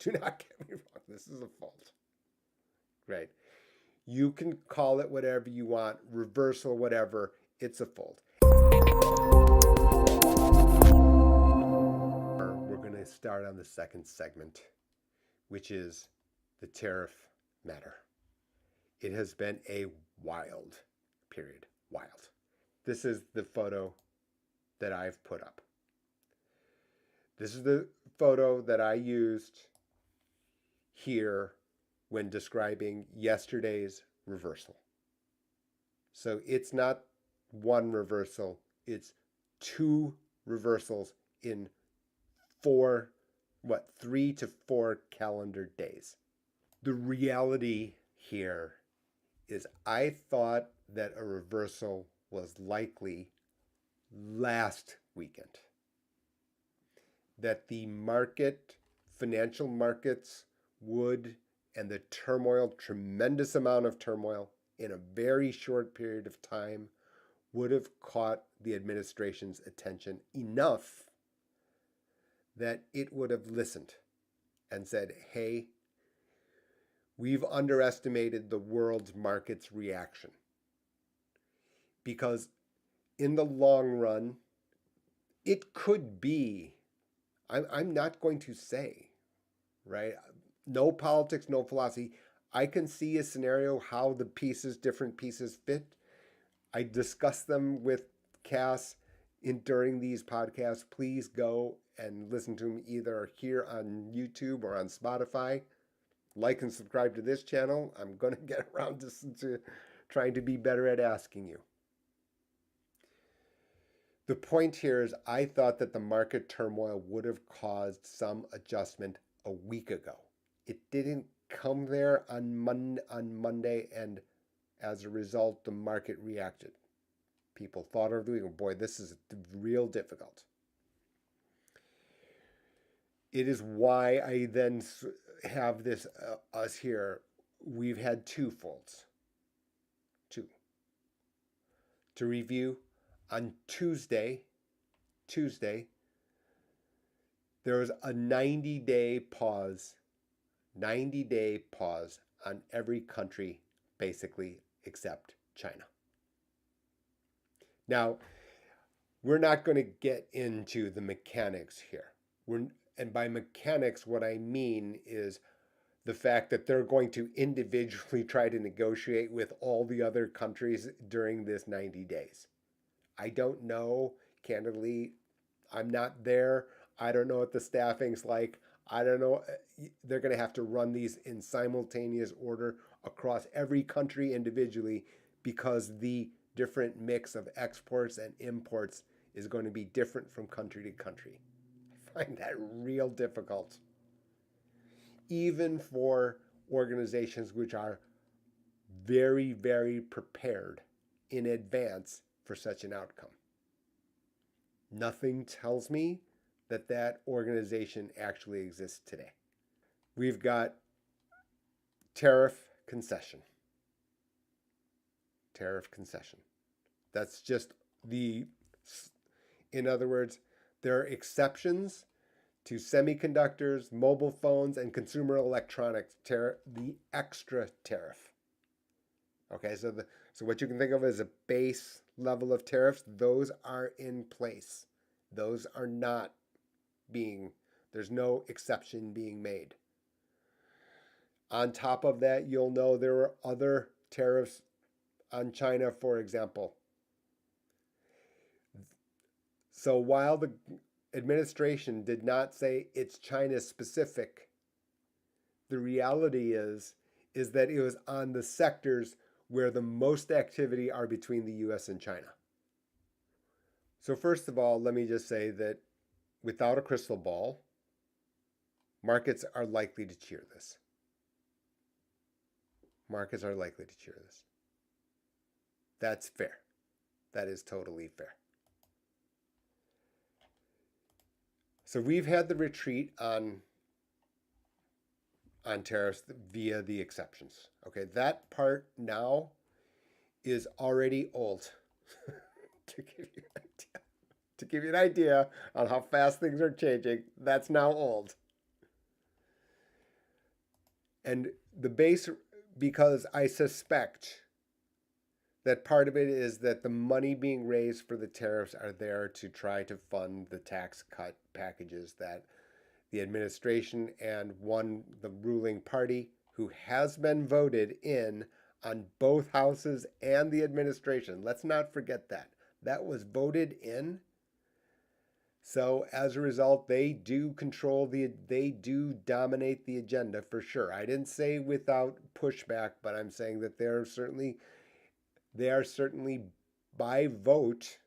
Do not get me wrong. This is a fault. Right? You can call it whatever you want, reversal, whatever. It's a fault. We're going to start on the second segment, which is the tariff matter. It has been a wild period. Wild. This is the photo that I've put up. This is the photo that I used here when describing yesterday's reversal. So it's not one reversal, it's two reversals in 3 to 4 calendar days. The reality here is I thought that a reversal was likely last weekend. That the financial markets would, and the turmoil, tremendous amount of turmoil in a very short period of time, would have caught the administration's attention enough that it would have listened and said, hey, we've underestimated the world's market's reaction. Because in the long run, it could be, I'm not going to say, right? No politics, no philosophy. I can see a scenario how the different pieces fit. I discuss them with Cass during these podcasts. Please go and listen to them either here on YouTube or on Spotify. Like and subscribe to this channel. I'm going to get around to trying to be better at asking you. The point here is I thought that the market turmoil would have caused some adjustment a week ago. It didn't come there on Monday, and as a result, the market reacted. People thought of the week, boy, this is real difficult. It is why I then have this, us here, we've had two faults. Two. To review, on Tuesday, there was a 90-day pause on every country, basically, except China. Now, we're not going to get into the mechanics here. And by mechanics, what I mean is the fact that they're going to individually try to negotiate with all the other countries during this 90 days. I don't know, candidly. I'm not there. I don't know what the staffing's like. I don't know. They're going to have to run these in simultaneous order across every country individually because the different mix of exports and imports is going to be different from country to country. I find that real difficult. Even for organizations which are very, very prepared in advance for such an outcome. Nothing tells me that that organization actually exists today. We've got tariff concession. Tariff concession. That's just in other words, there are exceptions to semiconductors, mobile phones, and consumer electronics, the extra tariff. Okay, so what you can think of as a base level of tariffs, those are in place. Those are not there's no exception being made. On top of that, you'll know there are other tariffs on China, for example. So while the administration did not say it's China specific, the reality is that it was on the sectors where the most activity are between the US and China. So first of all, let me just say that without a crystal ball, markets are likely to cheer this. Markets are likely to cheer this. That's fair. That is totally fair. So we've had the retreat on tariffs via the exceptions. Okay, that part now is already old. To give you an idea on how fast things are changing, that's now old. And the base, because I suspect that part of it is that the money being raised for the tariffs are there to try to fund the tax cut packages that the administration and the ruling party who has been voted in on both houses and the administration. Let's not forget that. That was voted in. So as a result, they do they do dominate the agenda for sure. I didn't say without pushback, but I'm saying that they are certainly by vote,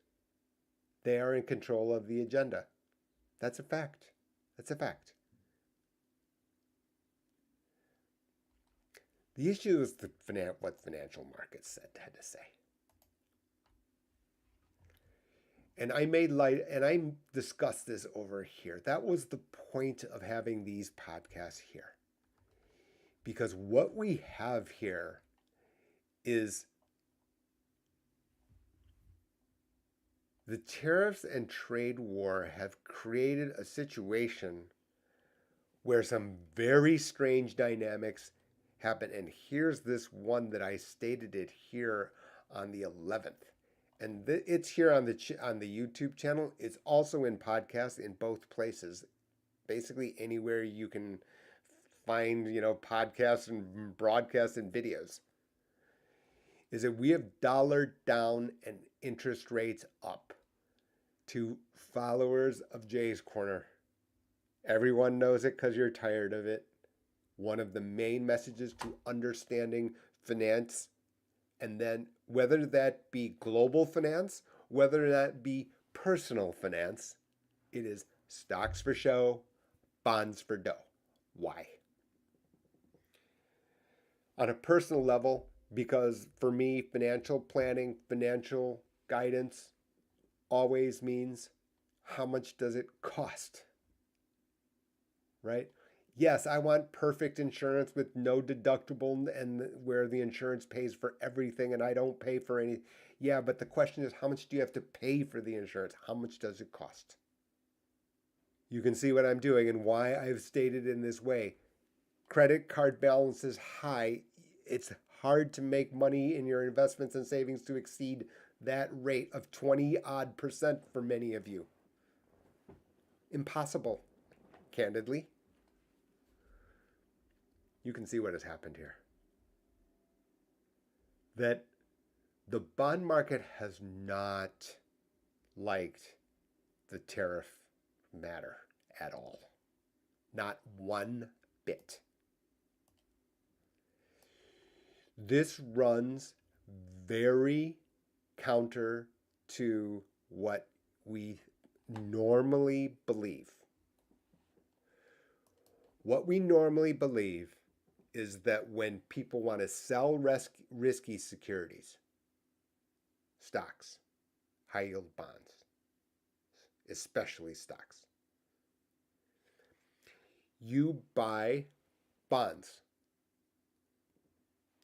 they are in control of the agenda. That's a fact. That's a fact. The issue is what financial markets had to say. And I made light, and I discussed this over here. That was the point of having these podcasts here. Because what we have here is the tariffs and trade war have created a situation where some very strange dynamics happen. And here's this one that I stated it here on the 11th. And it's here on the YouTube channel. It's also in podcasts in both places. Basically anywhere you can find, podcasts and broadcasts and videos. Is that we have dollar down and interest rates up to followers of Jay's Corner. Everyone knows it because you're tired of it. One of the main messages to understanding finance, and then whether that be global finance, whether that be personal finance, it is stocks for show, bonds for dough. Why? On a personal level, because for me, financial planning, financial guidance always means how much does it cost? Right? Yes, I want perfect insurance with no deductible and where the insurance pays for everything and I don't pay for any. Yeah, but the question is, how much do you have to pay for the insurance? How much does it cost? You can see what I'm doing and why I've stated in this way. Credit card balance is high. It's hard to make money in your investments and savings to exceed that rate of 20% for many of you. Impossible, candidly. You can see what has happened here. That the bond market has not liked the tariff matter at all. Not one bit. This runs very counter to what we normally believe. What we normally believe is that when people want to sell risky securities, stocks, high yield bonds, especially stocks, you buy bonds.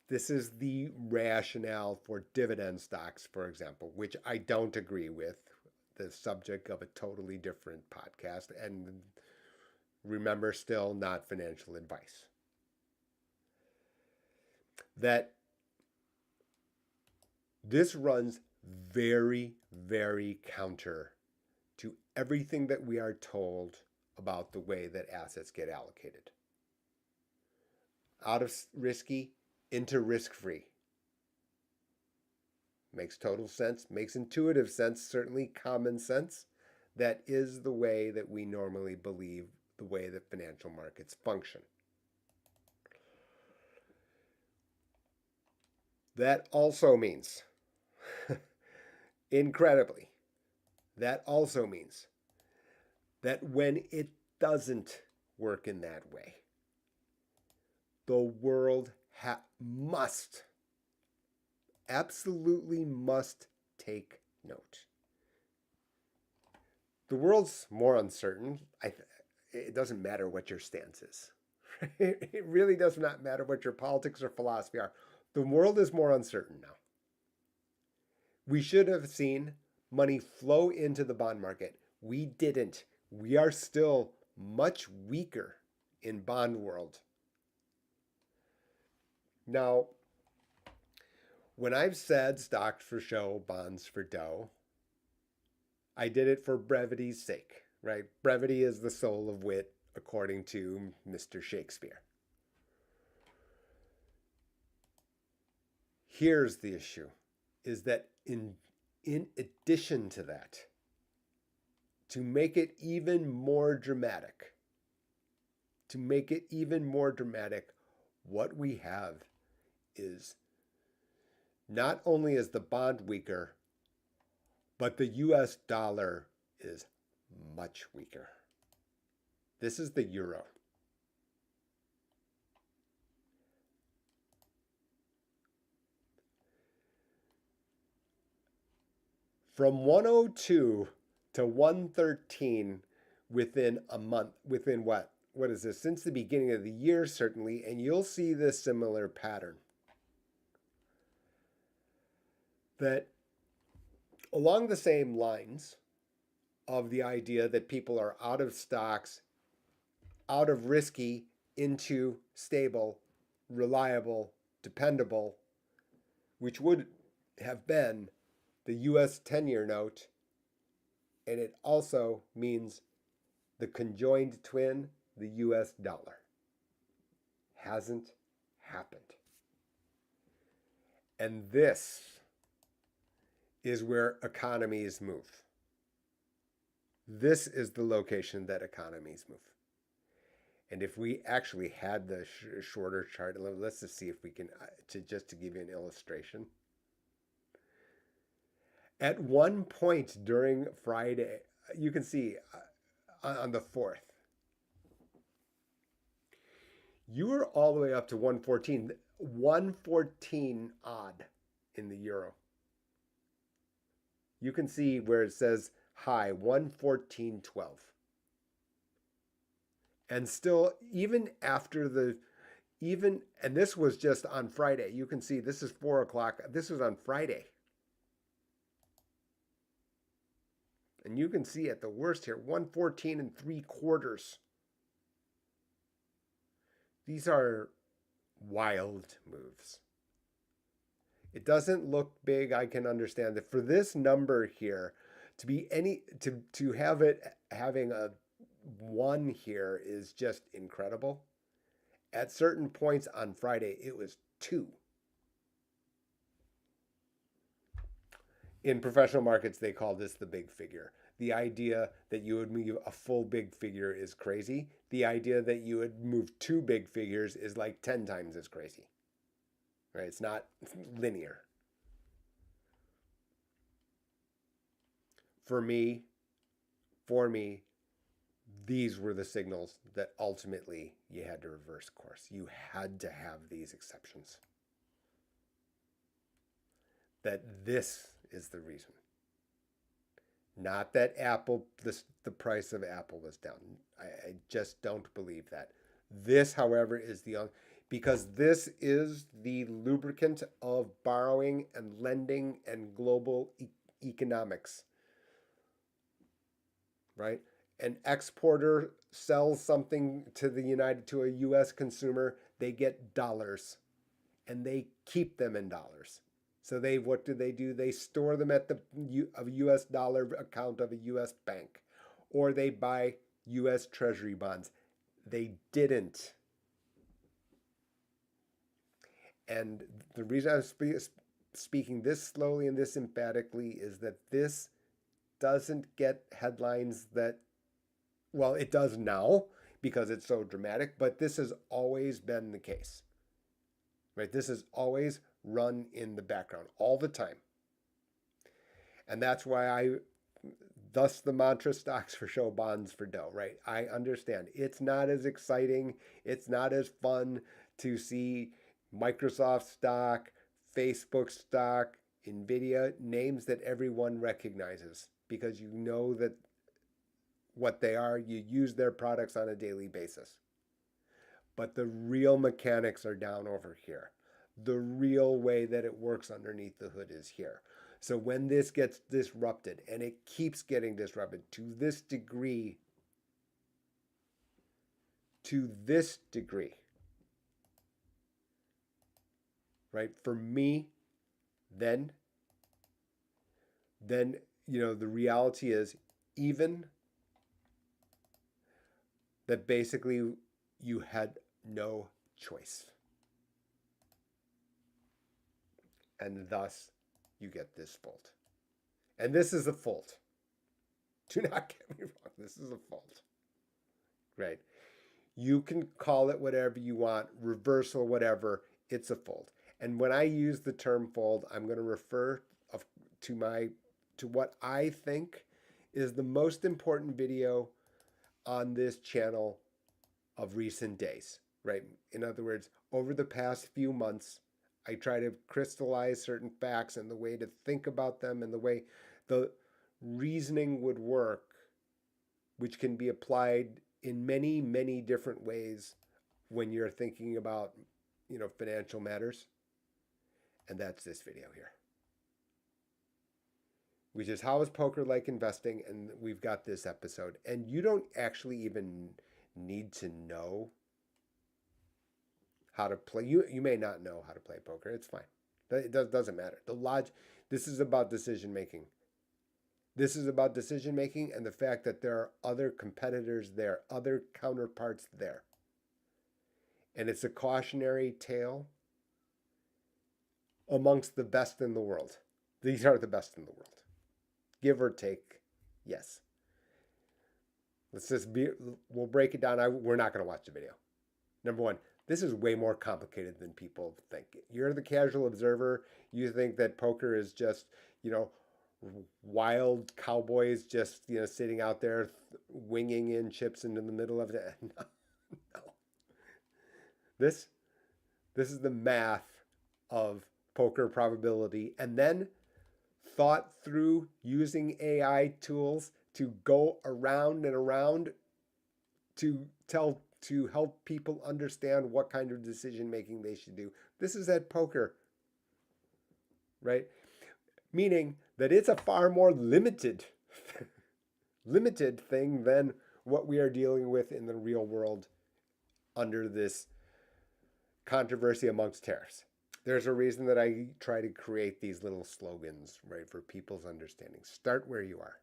This is the rationale for dividend stocks, for example, which I don't agree with, the subject of a totally different podcast, and remember, still not financial advice. That this runs very, very counter to everything that we are told about the way that assets get allocated. Out of risky into risk-free. Makes total sense, makes intuitive sense, certainly common sense. That is the way that we normally believe the way that financial markets function. That also means, incredibly, that also means that when it doesn't work in that way, the world absolutely must take note. The world's more uncertain. It doesn't matter what your stance is. It really does not matter what your politics or philosophy are. The world is more uncertain now. We should have seen money flow into the bond market. We didn't. We are still much weaker in bond world Now, when I've said stocks for show, bonds for dough, I did it for brevity's sake, right? Brevity is the soul of wit, according to Mr. Shakespeare. Here's the issue, is that in addition to that, to make it even more dramatic, what we have is not only is the bond weaker, but the US dollar is much weaker. This is the euro. From 102 to 113 within a month, within what? What is this? Since the beginning of the year, certainly, and you'll see this similar pattern. That along the same lines of the idea that people are out of stocks, out of risky, into stable, reliable, dependable, which would have been the US 10-year note, and it also means the conjoined twin, the US dollar. Hasn't happened. And this is where economies move. This is the location that economies move. And if we actually had the shorter chart, let's just see if we can, just to give you an illustration. At one point during Friday, you can see on the 4th, you were all the way up to 114 odd in the euro. You can see where it says high, 114.12. And still, even after and this was just on Friday. You can see this is 4 o'clock. This was on Friday. And you can see at the worst here, 114.75. These are wild moves. It doesn't look big. I can understand that for this number here to be to have it having a 1 here is just incredible. At certain points on Friday, it was 2. In professional markets, they call this the big figure. The idea that you would move a full big figure is crazy. The idea that you would move 2 big figures is like 10 times as crazy. Right? It's not linear. For me, these were the signals that ultimately you had to reverse course. You had to have these exceptions. That this is the reason. Not that the price of Apple was down. I just don't believe that. This, however, is because this is the lubricant of borrowing and lending and global economics. Right? An exporter sells something to a US consumer, they get dollars and they keep them in dollars. So what do? They store them at a US dollar account of a US bank, or they buy US Treasury bonds. They didn't. And the reason I'm speaking this slowly and this emphatically is that this doesn't get headlines that, well, it does now because it's so dramatic, but this has always been the case. Right? This has always run in the background all the time. And that's why thus the mantra, stocks for show, bonds for dough, right? I understand. It's not as exciting. It's not as fun to see Microsoft stock, Facebook stock, Nvidia, names that everyone recognizes because you know that what they are, you use their products on a daily basis. But the real mechanics are down over here. The real way that it works underneath the hood is here. So when this gets disrupted, and it keeps getting disrupted to this degree, right? For me, then, the reality is even that basically you had no choice. And thus you get this fault. And this is a fault. Do not get me wrong. This is a fault. Right? You can call it whatever you want, reversal, whatever. It's a fold. And when I use the term fold, I'm going to refer to what I think is the most important video on this channel of recent days, right? In other words, over the past few months, I try to crystallize certain facts and the way to think about them and the way the reasoning would work, which can be applied in many, many different ways when you're thinking about, financial matters. And that's this video here, which is how is poker like investing? And we've got this episode. And you don't actually even need to know how to play. You may not know how to play poker. It's fine. It doesn't matter. This is about decision making. This is about decision making and the fact that there are other competitors there, other counterparts there. And it's a cautionary tale amongst the best in the world. These are the best in the world. Give or take, yes. We'll break it down. We're not going to watch the video. Number one, this is way more complicated than people think. You're the casual observer. You think that poker is just, wild cowboys just, sitting out there winging in chips into the middle of it. No. This is the math of poker probability, and then thought through using AI tools to go around and around to help people understand what kind of decision making they should do. This is at poker, right? Meaning that it's a far more limited thing than what we are dealing with in the real world under this controversy amongst tariffs. There's a reason that I try to create these little slogans, right, for people's understanding. Start where you are.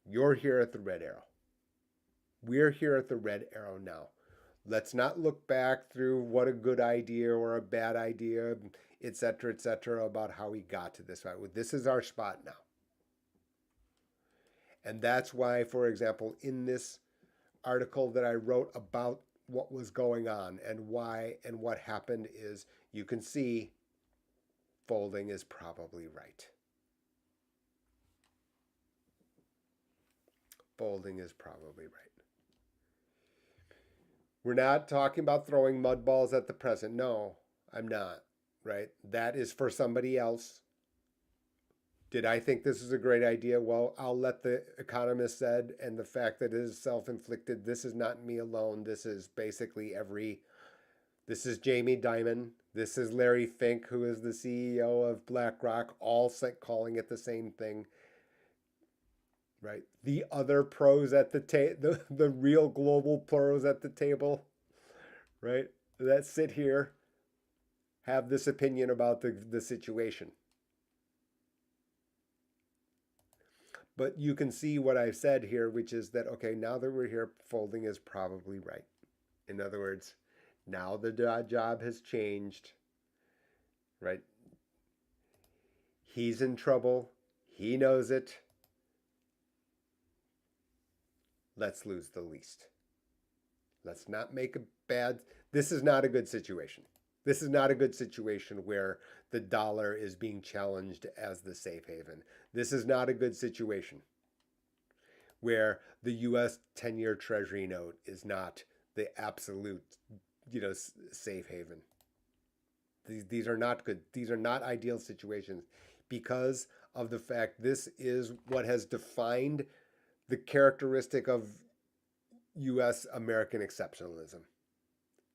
You're here at the red arrow. We're here at the red arrow now. Let's not look back through what a good idea or a bad idea, et cetera, about how we got to this. This is our spot now. And that's why, for example, in this article that I wrote about what was going on and why and what happened is you can see folding is probably right. Folding is probably right. We're not talking about throwing mud balls at the president. No, I'm not, right? That is for somebody else. Did I think this is a great idea? Well, I'll let the economist said and the fact that it is self-inflicted. This is not me alone. This is basically this is Jamie Dimon. This is Larry Fink, who is the CEO of BlackRock, all calling it the same thing. Right, the other pros at the table, the real global pros at the table, right, that sit here, have this opinion about the situation. But you can see what I've said here, which is that, okay, now that we're here, folding is probably right. In other words, now the job has changed, right? He's in trouble. He knows it. Let's lose the least. Let's not make this is not a good situation. This is not a good situation where the dollar is being challenged as the safe haven. This is not a good situation where the U.S. 10-year Treasury note is not the absolute, safe haven. These are not good. These are not ideal situations because of the fact this is what has defined the characteristic of U.S. American exceptionalism.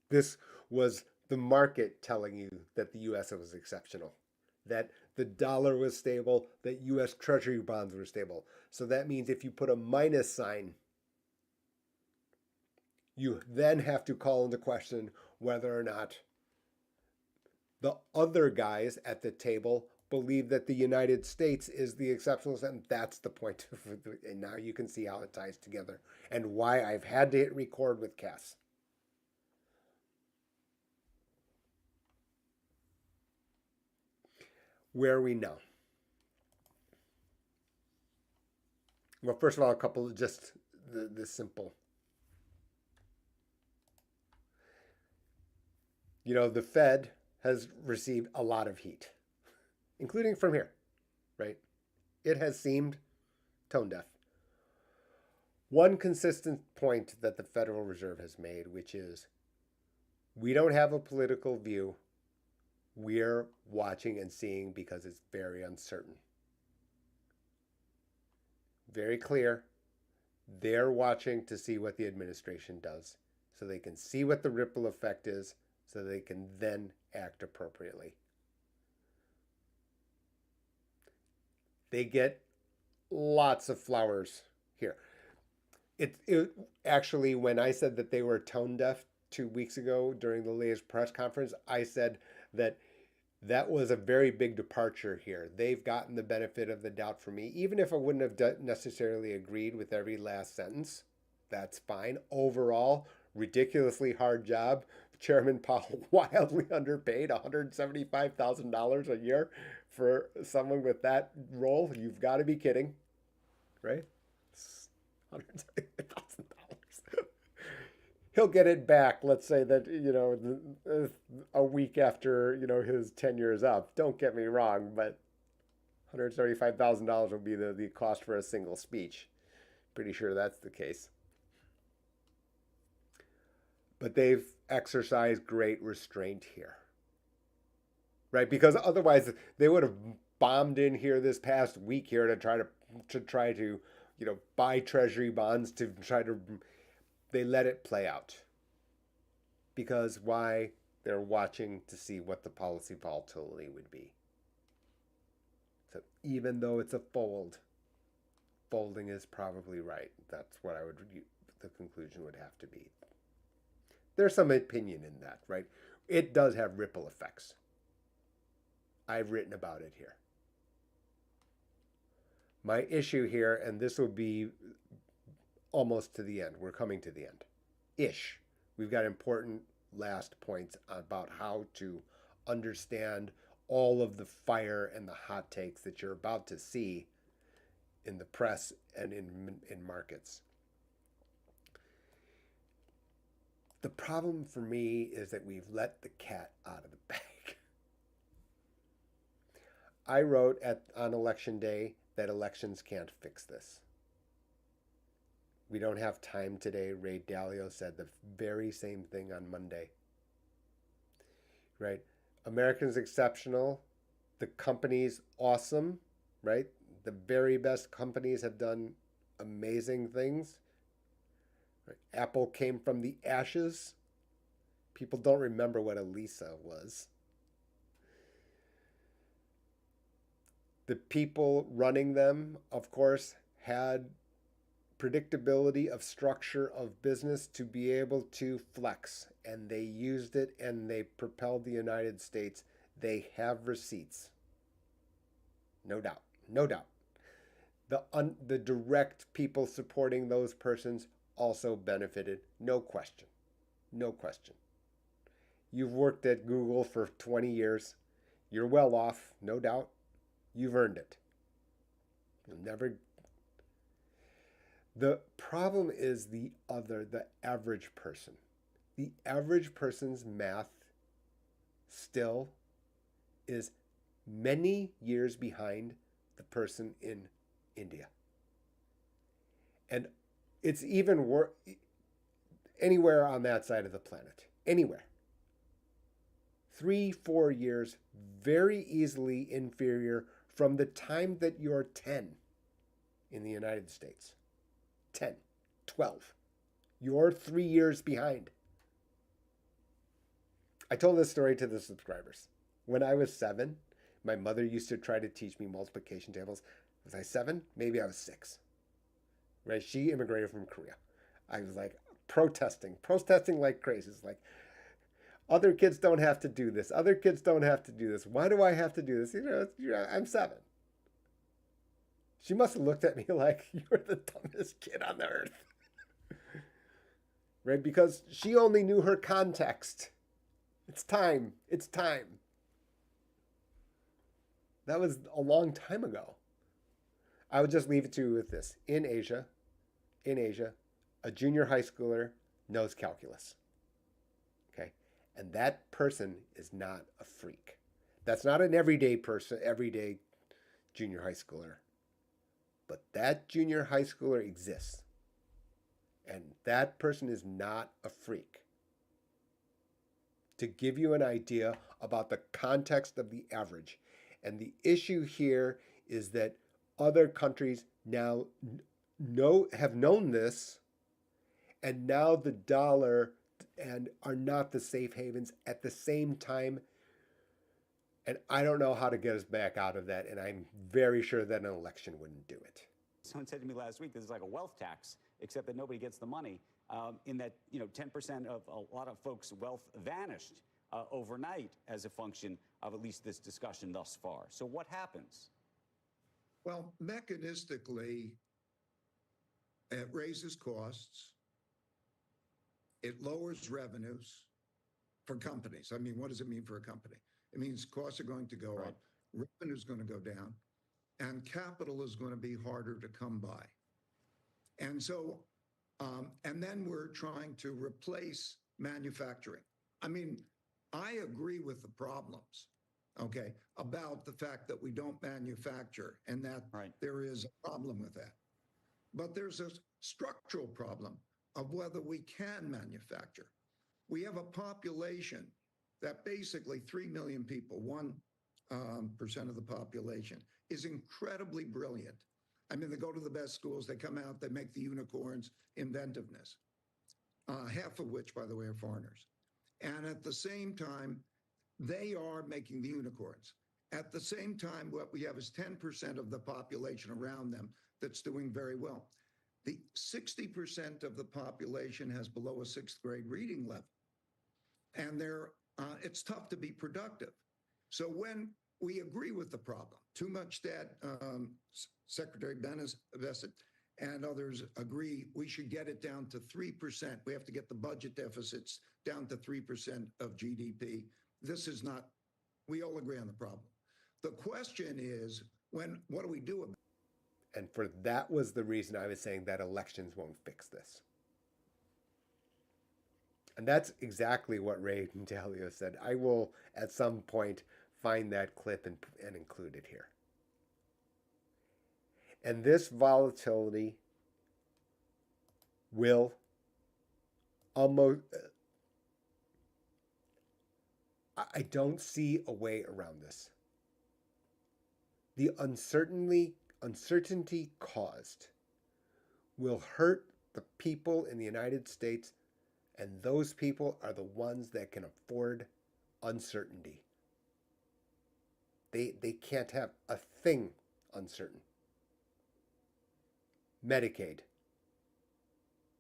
This was the market telling you that the U.S. was exceptional, that the dollar was stable, that U.S. Treasury bonds were stable. So that means if you put a minus sign, you then have to call into question whether or not The other guys at the table believe that the United States is the exceptional set, and that's the point. And now you can see how it ties together and why I've had to hit record with Cass. Where are we now? Well, first of all, a couple of just the simple. The Fed has received a lot of heat, including from here, right? It has seemed tone deaf. One consistent point that the Federal Reserve has made, which is we don't have a political view. We're watching and seeing because it's very uncertain. Very clear. They're watching to see what the administration does so they can see what the ripple effect is so they can then act appropriately. They get lots of flowers here. It actually, when I said that they were tone deaf 2 weeks ago during the latest press conference, I said that was a very big departure here. They've gotten the benefit of the doubt for me, even if I wouldn't have necessarily agreed with every last sentence. That's fine. Overall, ridiculously hard job. Chairman Powell wildly underpaid $175,000 a year for someone with that role. You've got to be kidding, right? $175,000. He'll get it back. Let's say that a week after his tenure is up. Don't get me wrong, but $175,000 will be the cost for a single speech. Pretty sure that's the case. But they've exercised great restraint here, right? Because otherwise they would have bombed in here this past week here to try to buy treasury bonds to try to. They let it play out. Because why? They're watching to see what the policy volatility would be. So even though it's a folding is probably right. That's what the conclusion would have to be. There's some opinion in that, right? It does have ripple effects. I've written about it here. My issue here, and this will be almost to the end. We're coming to the end. Ish. We've got important last points about how to understand all of the fire and the hot takes that you're about to see in the press and in markets. The problem for me is that we've let the cat out of the bag. I wrote on election day that elections can't fix this. We don't have time today. Ray Dalio said the very same thing on Monday. Right? Americans exceptional. The company's awesome. Right? The very best companies have done amazing things. Right? Apple came from the ashes. People don't remember what Elisa was. The people running them, of course, had predictability of structure of business to be able to flex, and they used it and they propelled the United States. They have receipts. No doubt. No doubt. The direct people supporting those persons also benefited. No question. No question. You've worked at Google for 20 years. You're well off, no doubt. You've earned it. You'll never. The problem is the average person. The average person's math still is many years behind the person in India. And it's even worse anywhere on that side of the planet. Anywhere. 3-4 years very easily inferior from the time that you're 10 in the United States. 10, 12. You're 3 years behind. I told this story to the subscribers. When I was 7, my mother used to try to teach me multiplication tables. Was I 7? Maybe I was 6. Right? She immigrated from Korea. I was like protesting like crazy. It's like, Other kids don't have to do this. Other kids don't have to do this. Why do I have to do this? I'm 7. She must have looked at me like, you're the dumbest kid on the earth. Right? Because she only knew her context. It's time. It's time. That was a long time ago. I would just leave it to you with this. In Asia, a junior high schooler knows calculus. Okay? And that person is not a freak. That's not an everyday person, everyday junior high schooler. But that junior high schooler exists. And that person is not a freak. To give you an idea about the context of the average. And the issue here is that other countries now have known this, and now the dollar and are not the safe havens at the same time. And I don't know how to get us back out of that, and I'm very sure that an election wouldn't do it. Someone said to me last week, this is like a wealth tax, except that nobody gets the money. In that, 10% of a lot of folks' wealth vanished overnight as a function of at least this discussion thus far. So what happens? Well, mechanistically, it raises costs. It lowers revenues for companies. I mean, what does it mean for a company? It means costs are going to go up, revenue is going to go down, and capital is going to be harder to come by. And so, and then we're trying to replace manufacturing. I mean, I agree with the problems, okay, about the fact that we don't manufacture and that there is a problem with that. But there's a structural problem of whether we can manufacture. We have a population that basically 3 million people, 1% of the population, is incredibly brilliant. I mean, they go to the best schools, they come out, they make the unicorns, inventiveness, half of which, by the way, are foreigners. And at the same time, they are making the unicorns. At the same time, what we have is 10% of the population around them that's doing very well. The 60% of the population has below a 6th grade reading level. And it's tough to be productive. So when we agree with the problem, too much debt, Secretary Bennett and others agree we should get it down to 3%. We have to get the budget deficits down to 3% of GDP. This is not, we all agree on the problem. The question is, what do we do about it? And that was the reason I was saying that elections won't fix this. And that's exactly what Ray Dalio said. I will, at some point, find that clip and include it here. And this volatility will almost... I don't see a way around this. The uncertainty caused will hurt the people in the United States, and those people are the ones that can afford uncertainty. They can't have a thing uncertain. Medicaid.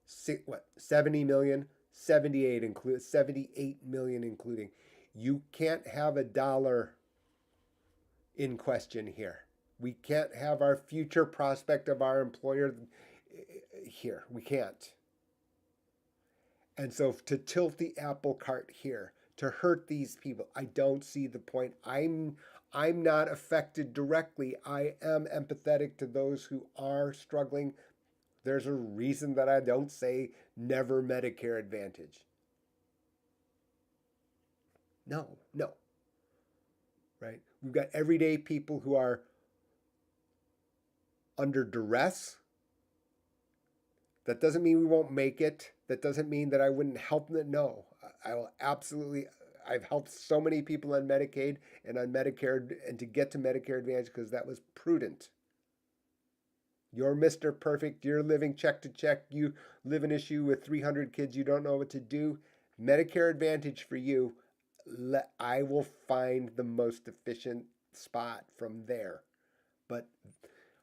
70 million? 78 million including. You can't have a dollar in question here. We can't have our future prospect of our employer here. We can't. And so to tilt the apple cart here, to hurt these people, I don't see the point. I'm not affected directly. I am empathetic to those who are struggling. There's a reason that I don't say never Medicare Advantage. No. Right? We've got everyday people who are under duress. That doesn't mean we won't make it. That doesn't mean that I wouldn't help them. No, I will absolutely. I've helped so many people on Medicaid and on Medicare and to get to Medicare Advantage because that was prudent. You're Mr. Perfect. You're living check to check. You live an issue with 300 kids. You don't know what to do. Medicare Advantage for you. I will find the most efficient spot from there. But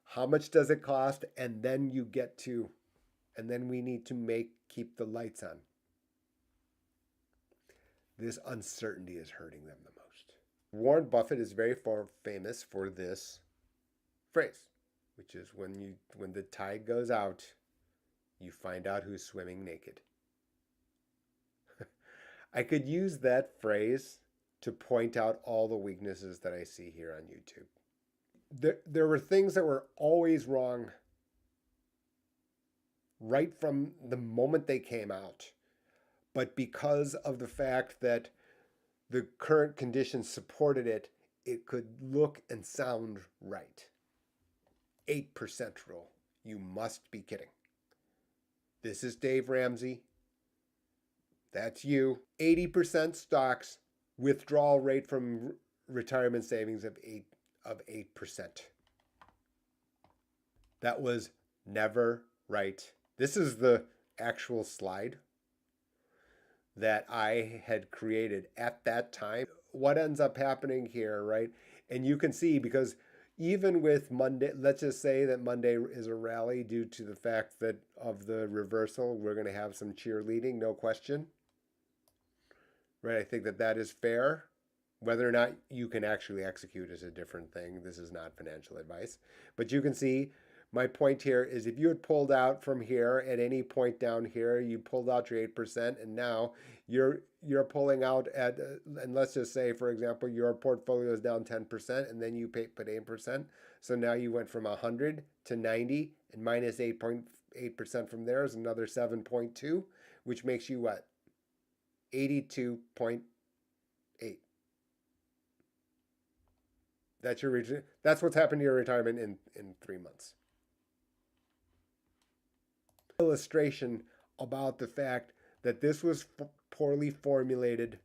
how much does it cost? And then you get to, and then we need to keep the lights on. This uncertainty is hurting them the most. Warren Buffett is very famous for this phrase, which is when the tide goes out, you find out who's swimming naked. I could use that phrase to point out all the weaknesses that I see here on YouTube. There were things that were always wrong right from the moment they came out. But because of the fact that the current conditions supported it, it could look and sound right. 8% rule. You must be kidding. This is Dave Ramsey. That's you. 80% stocks, withdrawal rate from retirement savings of 8%. That was never right. This is the actual slide that I had created at that time. What ends up happening here, right? And you can see, because even with Monday, let's just say that Monday is a rally due to the fact that of the reversal, we're going to have some cheerleading, no question. Right? I think that that is fair. Whether or not you can actually execute is a different thing. This is not financial advice. But you can see my point here is if you had pulled out from here at any point down here, you pulled out your 8%, and now you're pulling out at, and let's just say, for example, your portfolio is down 10%, and then you put 8%. So now you went from 100 to 90, and minus 8.8% from there is another 7.2, which makes you what? 82.8. That's what's happened to your retirement in 3 months. Illustration about the fact that this was poorly formulated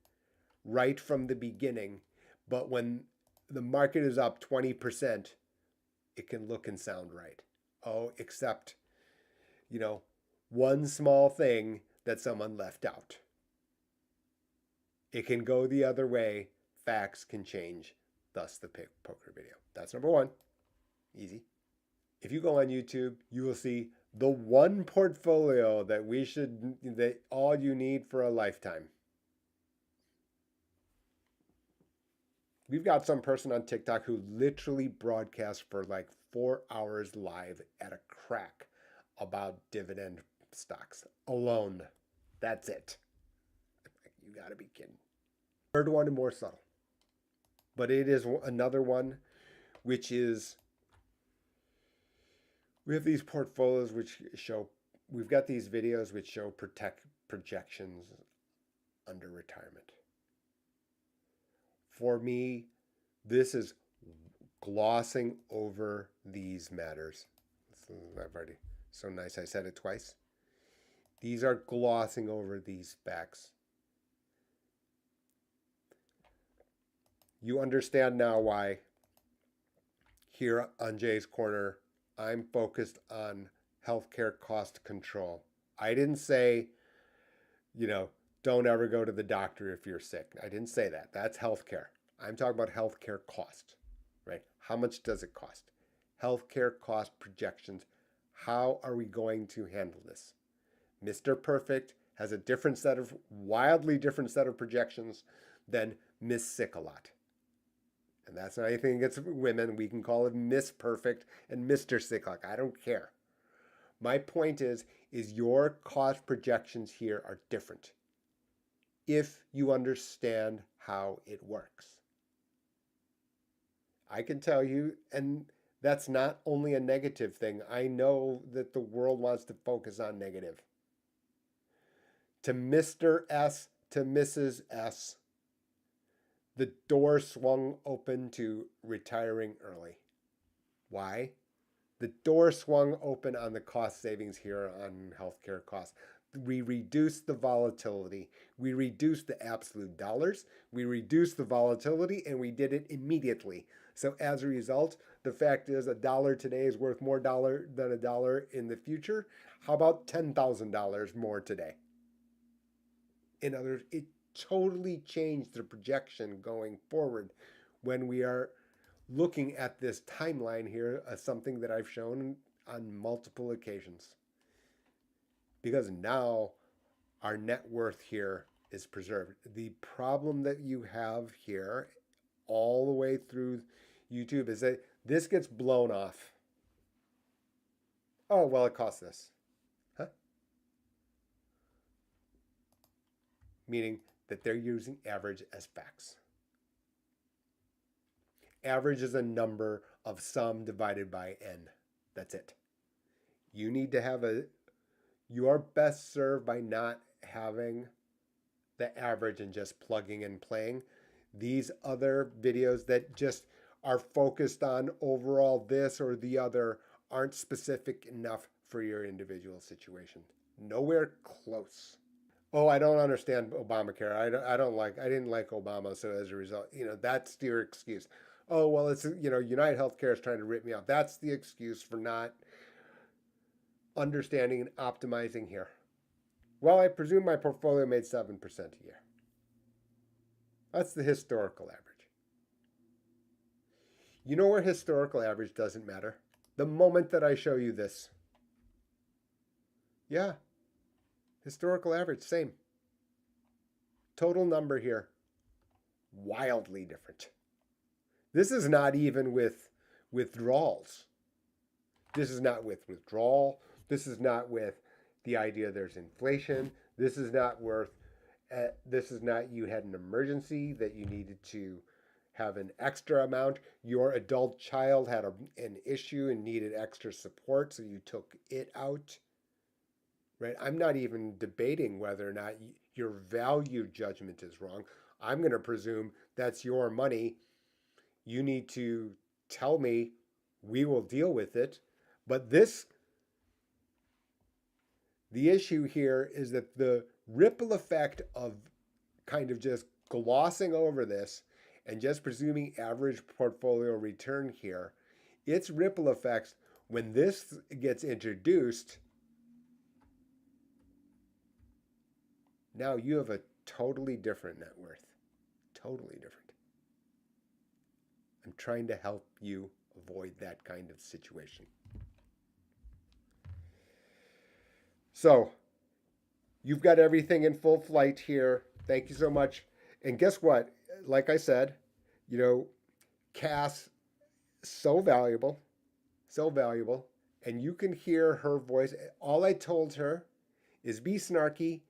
right from the beginning, but when the market is up 20%, it can look and sound right. Oh, except, one small thing that someone left out. It can go the other way. Facts can change, thus the poker video. That's number one. Easy. If you go on YouTube, you will see the one portfolio that all you need for a lifetime. We've got some person on TikTok who literally broadcasts for like 4 hours live at a crack about dividend stocks alone. That's it. You gotta be kidding. Third one is more subtle. But it is another one, which is, we have these portfolios which show, we've got these videos which show projections under retirement. For me, this is glossing over these matters. I've already, so nice I said it twice. These are glossing over these facts. You understand now why here on Jay's Corner, I'm focused on healthcare cost control. I didn't say, don't ever go to the doctor if you're sick. I didn't say that. That's healthcare. I'm talking about healthcare cost, right? How much does it cost? Healthcare cost projections. How are we going to handle this? Mr. Perfect has a wildly different set of projections than Miss Sick-A-Lot. And that's not anything against women. We can call it Miss Perfect and Mr. Sick-A-Lot. I don't care. My point is your cost projections here are different if you understand how it works. I can tell you, and that's not only a negative thing. I know that the world wants to focus on negative. To Mr. S, to Mrs. S, the door swung open to retiring early. Why? The door swung open on the cost savings here on healthcare costs. We reduced the volatility. We reduced the absolute dollars. We reduced the volatility, and we did it immediately. So as a result, the fact is $1 today is worth more than $1 in the future. How about $10,000 more today? In other words, it totally changed the projection going forward when we are looking at this timeline here as something that I've shown on multiple occasions. Because now our net worth here is preserved. The problem that you have here all the way through YouTube is that this gets blown off. Oh, well, it costs this. Huh? Meaning that they're using average as facts. Average is a number of sum divided by n. That's it. You need to have you are best served by not having the average and just plugging and playing. These other videos that just are focused on overall this or the other aren't specific enough for your individual situation. Nowhere close. Oh, I don't understand Obamacare. I didn't like Obama, so as a result, that's your excuse. Oh, well, it's, United Healthcare is trying to rip me off. That's the excuse for not understanding and optimizing here. Well, I presume my portfolio made 7% a year. That's the historical average. You know where historical average doesn't matter? The moment that I show you this. Yeah. Historical average, same. Total number here, wildly different. This is not even with withdrawals. This is not with withdrawal. This is not with the idea there's inflation. This is not you had an emergency that you needed to have an extra amount. Your adult child had an issue and needed extra support, so you took it out. Right? I'm not even debating whether or not your value judgment is wrong. I'm going to presume that's your money. You need to tell me, we will deal with it. But the issue here is that the ripple effect of kind of just glossing over this and just presuming average portfolio return here, its ripple effects, when this gets introduced, now you have a totally different net worth. Totally different. I'm trying to help you avoid that kind of situation. So, you've got everything in full flight here. Thank you so much. And guess what? Like I said, Cass, so valuable. And you can hear her voice. All I told her is be snarky,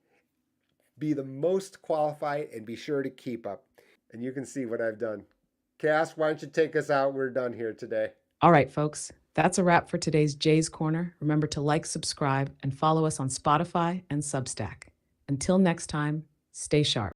be the most qualified, and be sure to keep up. And you can see what I've done. Cass, why don't you take us out? We're done here today. All right, folks. That's a wrap for today's Jay's Corner. Remember to like, subscribe, and follow us on Spotify and Substack. Until next time, stay sharp.